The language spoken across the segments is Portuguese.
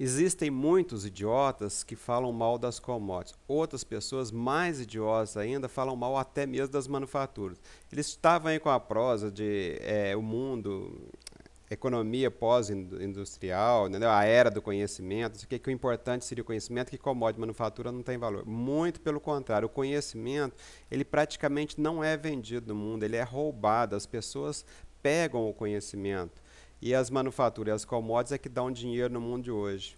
Existem muitos idiotas que falam mal das commodities. Outras pessoas, mais idiotas ainda, falam mal até mesmo das manufaturas. Eles estavam aí com a prosa de o mundo, economia pós-industrial, entendeu? A era do conhecimento, isso que o importante seria o conhecimento, que commodity manufatura não tem valor. Muito pelo contrário, o conhecimento, ele praticamente não é vendido no mundo, ele é roubado, as pessoas pegam o conhecimento. E as manufaturas e as commodities é que dão dinheiro no mundo de hoje.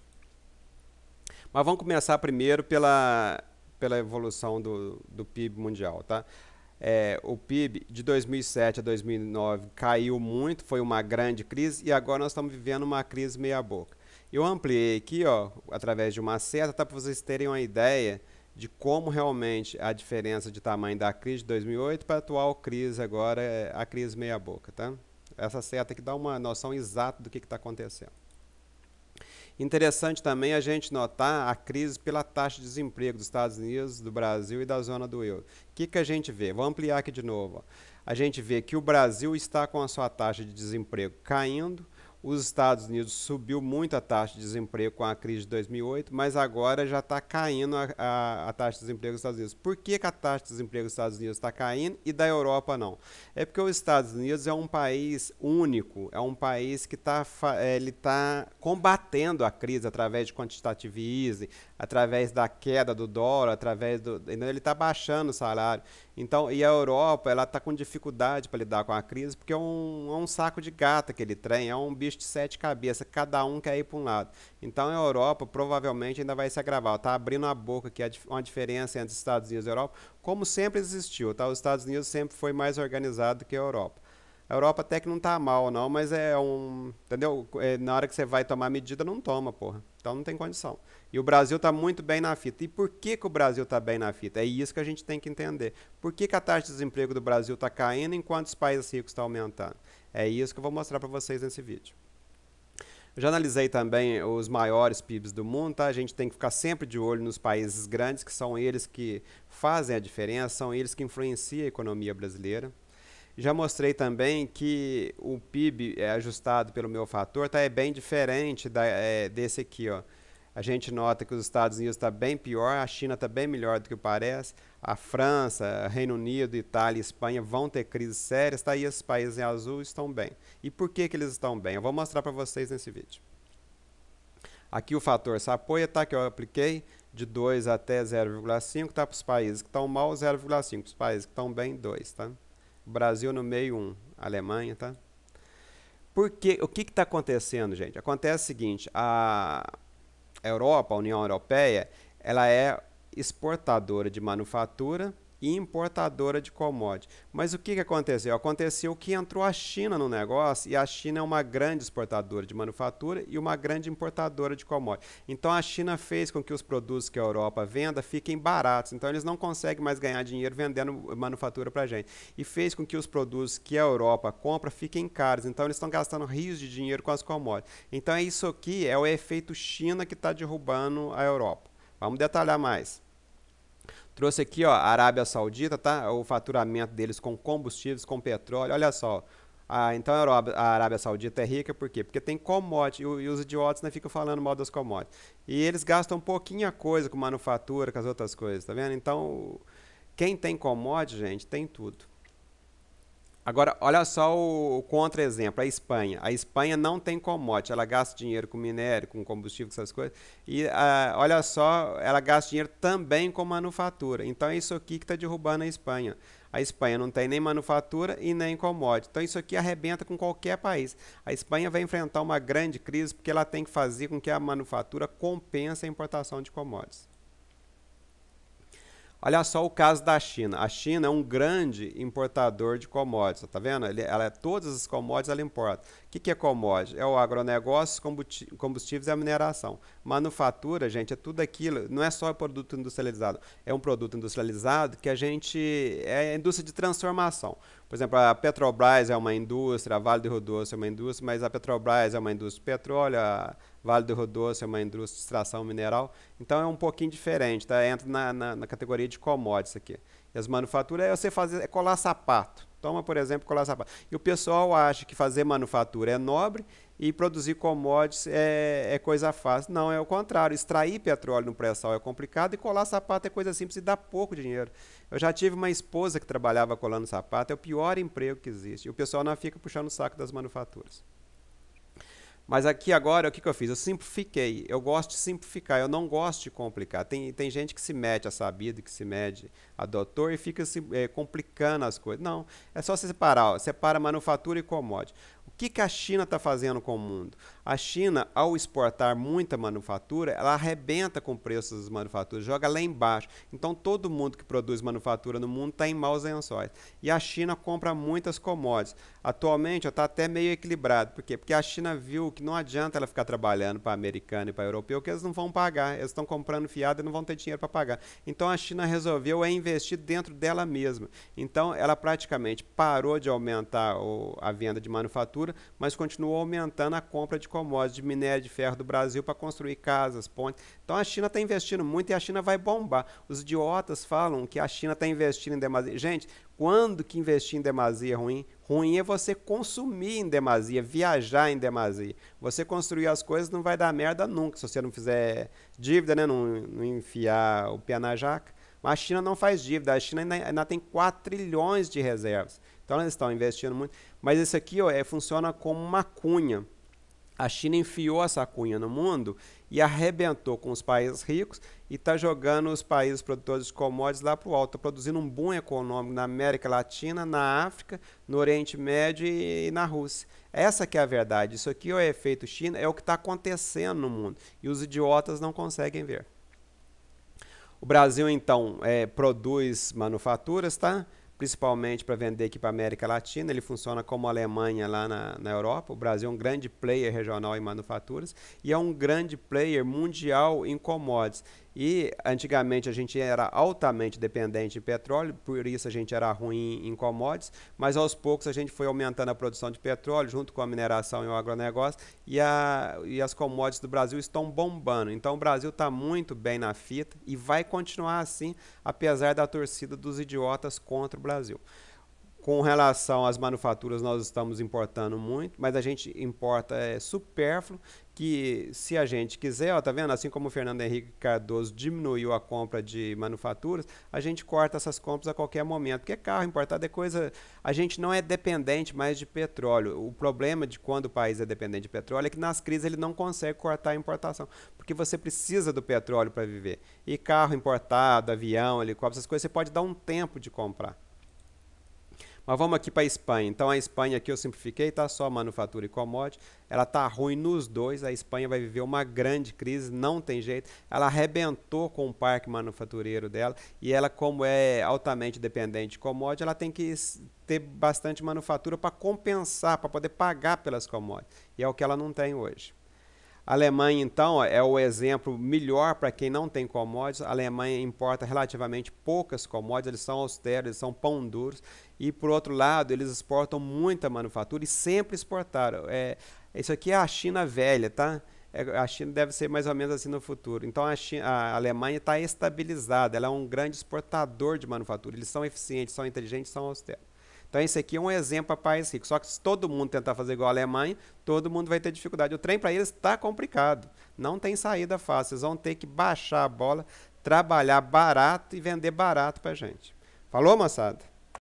Mas vamos começar primeiro pela evolução do PIB mundial, tá? O PIB de 2007 a 2009 caiu muito, foi uma grande crise e agora nós estamos vivendo uma crise meia boca. Eu ampliei aqui, ó, através de uma seta, tá, para vocês terem uma ideia de como realmente a diferença de tamanho da crise de 2008 para a atual crise agora é a crise meia boca, tá? Essa seta aqui dá uma noção exata do que está acontecendo. Interessante também a gente notar a crise pela taxa de desemprego dos Estados Unidos, do Brasil e da zona do euro. O que a gente vê? Vou ampliar aqui de novo. Ó. A gente vê que o Brasil está com a sua taxa de desemprego caindo, os Estados Unidos subiu muito a taxa de desemprego com a crise de 2008, mas agora já está caindo a taxa de desemprego dos Estados Unidos. Por que a taxa de desemprego dos Estados Unidos está caindo e da Europa não? É porque os Estados Unidos é um país único, é um país que ele tá combatendo a crise através de quantitative easing, através da queda do dólar, ele está baixando o salário. Então, e a Europa, ela está com dificuldade para lidar com a crise, porque é um saco de gata que ele tem, é um bicho de sete cabeças, cada um quer ir para um lado. Então, a Europa provavelmente ainda vai se agravar. Está abrindo a boca aqui uma diferença entre os Estados Unidos e a Europa, como sempre existiu, tá? Os Estados Unidos sempre foi mais organizado que a Europa. A Europa até que não está mal, não, mas entendeu? Na hora que você vai tomar medida, não toma, porra. Então não tem condição. E o Brasil está muito bem na fita. E por que o Brasil está bem na fita? É isso que a gente tem que entender. Por que a taxa de desemprego do Brasil está caindo enquanto os países ricos estão aumentando? É isso que eu vou mostrar para vocês nesse vídeo. Eu já analisei também os maiores PIBs do mundo, tá? A gente tem que ficar sempre de olho nos países grandes, que são eles que fazem a diferença, são eles que influenciam a economia brasileira. Já mostrei também que o PIB ajustado pelo meu fator é bem diferente desse aqui, ó. A gente nota que os Estados Unidos está bem pior, a China está bem melhor do que parece, a França, Reino Unido, Itália e Espanha vão ter crises sérias, tá? E esses países em azul estão bem. E por que eles estão bem? Eu vou mostrar para vocês nesse vídeo. Aqui o fator Sapoia, tá? Que eu apliquei de 2 até 0,5, tá? Para os países que estão mal, 0,5. Para os países que estão bem, 2, tá? Brasil no meio 1, Alemanha, tá? O que está acontecendo, gente? Acontece o seguinte, a Europa, a União Europeia, ela é exportadora de manufatura e importadora de commodity. Mas o que aconteceu? Aconteceu que entrou a China no negócio e a China é uma grande exportadora de manufatura e uma grande importadora de commodity. Então a China fez com que os produtos que a Europa venda fiquem baratos. Então eles não conseguem mais ganhar dinheiro vendendo manufatura para a gente. E fez com que os produtos que a Europa compra fiquem caros. Então eles estão gastando rios de dinheiro com as commodities. Então isso aqui é o efeito China que está derrubando a Europa. Vamos detalhar mais. Trouxe aqui, ó, a Arábia Saudita, tá? O faturamento deles com combustíveis, com petróleo. Olha só. Então a Arábia Saudita é rica por quê? Porque tem commodity e os idiotas não ficam falando mal das commodities. E eles gastam pouquinha coisa com manufatura, com as outras coisas, tá vendo? Então, quem tem commodity, gente, tem tudo. Agora, olha só o contra-exemplo, a Espanha. A Espanha não tem commodity, ela gasta dinheiro com minério, com combustível, com essas coisas. E olha só, ela gasta dinheiro também com manufatura. Então é isso aqui que está derrubando a Espanha. A Espanha não tem nem manufatura e nem commodity. Então isso aqui arrebenta com qualquer país. A Espanha vai enfrentar uma grande crise porque ela tem que fazer com que a manufatura compense a importação de commodities. Olha só o caso da China. A China é um grande importador de commodities, tá vendo? Todas as commodities ela importa. O que é commodity? É o agronegócio, combustíveis e a mineração. Manufatura, gente, é tudo aquilo, não é só produto industrializado. É um produto industrializado que é a indústria de transformação. Por exemplo, a Petrobras é uma indústria, a Vale do Rio Doce é uma indústria, mas a Petrobras é uma indústria de petróleo, a Vale do Rio Doce é uma indústria de extração mineral. Então é um pouquinho diferente, tá? Entra na categoria de commodities aqui. E as manufaturas é colar sapato. Toma, por exemplo, colar sapato. E o pessoal acha que fazer manufatura é nobre e produzir commodities é coisa fácil. Não, é o contrário. Extrair petróleo no pré-sal é complicado e colar sapato é coisa simples e dá pouco dinheiro. Eu já tive uma esposa que trabalhava colando sapato, é o pior emprego que existe. E o pessoal não fica puxando o saco das manufaturas. Mas aqui agora, o que eu fiz? Eu simplifiquei. Eu gosto de simplificar, eu não gosto de complicar. Tem gente que se mete a sabido, que se mede a doutor e fica complicando as coisas. Não, é só você separar. Ó, separa manufatura e commodity. O que a China está fazendo com o mundo? A China, ao exportar muita manufatura, ela arrebenta com o preço das manufaturas, joga lá embaixo. Então, todo mundo que produz manufatura no mundo está em maus lençóis. E a China compra muitas commodities. Atualmente, está até meio equilibrado. Por quê? Porque a China viu que não adianta ela ficar trabalhando para americano e para europeu, que eles não vão pagar. Eles estão comprando fiado e não vão ter dinheiro para pagar. Então, a China resolveu investir dentro dela mesma. Então, ela praticamente parou de aumentar a venda de manufatura, mas continuou aumentando a compra de commodities, de minério de ferro do Brasil para construir casas, pontes. Então a China está investindo muito e a China vai bombar. Os idiotas falam que a China está investindo em demasia. Gente, quando que investir em demasia é ruim? Ruim é você consumir em demasia, viajar em demasia. Você construir as coisas não vai dar merda nunca, se você não fizer dívida, né? Não enfiar o pé na jaca. Mas a China não faz dívida, a China ainda tem 4 trilhões de reservas. Então eles estão investindo muito. Mas isso aqui ó, funciona como uma cunha. A China enfiou essa cunha no mundo e arrebentou com os países ricos e está jogando os países produtores de commodities lá para o alto. Está produzindo um boom econômico na América Latina, na África, no Oriente Médio e na Rússia. Essa que é a verdade. Isso aqui é o efeito China, é o que está acontecendo no mundo. E os idiotas não conseguem ver. O Brasil, então, produz manufaturas, tá? Principalmente para vender aqui para a América Latina. Ele funciona como a Alemanha lá na Europa. O Brasil é um grande player regional em manufaturas e é um grande player mundial em commodities. E antigamente a gente era altamente dependente de petróleo, por isso a gente era ruim em commodities, mas aos poucos a gente foi aumentando a produção de petróleo junto com a mineração e o agronegócio e as commodities do Brasil estão bombando. Então o Brasil está muito bem na fita e vai continuar assim, apesar da torcida dos idiotas contra o Brasil. Com relação às manufaturas, nós estamos importando muito, mas a gente importa supérfluo, que se a gente quiser, ó, tá vendo? Assim como o Fernando Henrique Cardoso diminuiu a compra de manufaturas, a gente corta essas compras a qualquer momento, porque carro importado é coisa... A gente não é dependente mais de petróleo. O problema de quando o país é dependente de petróleo é que nas crises ele não consegue cortar a importação, porque você precisa do petróleo para viver. E carro importado, avião, helicóptero, essas coisas você pode dar um tempo de comprar. Mas vamos aqui para a Espanha. Então a Espanha aqui eu simplifiquei, tá? Só manufatura e commodity. Ela está ruim nos dois. A Espanha vai viver uma grande crise, não tem jeito. Ela arrebentou com o parque manufatureiro dela e ela, como é altamente dependente de commodity, ela tem que ter bastante manufatura para compensar, para poder pagar pelas commodities. E é o que ela não tem hoje. A Alemanha, então, é o exemplo melhor para quem não tem commodities. A Alemanha importa relativamente poucas commodities, eles são austeros, eles são pão duros. E, por outro lado, eles exportam muita manufatura e sempre exportaram. Isso aqui é a China velha, tá? A China deve ser mais ou menos assim no futuro. Então, a Alemanha está estabilizada, ela é um grande exportador de manufatura. Eles são eficientes, são inteligentes, são austeros. Então, esse aqui é um exemplo para país rico. Só que se todo mundo tentar fazer igual a Alemanha, todo mundo vai ter dificuldade. O trem para eles está complicado. Não tem saída fácil. Eles vão ter que baixar a bola, trabalhar barato e vender barato para a gente. Falou, moçada?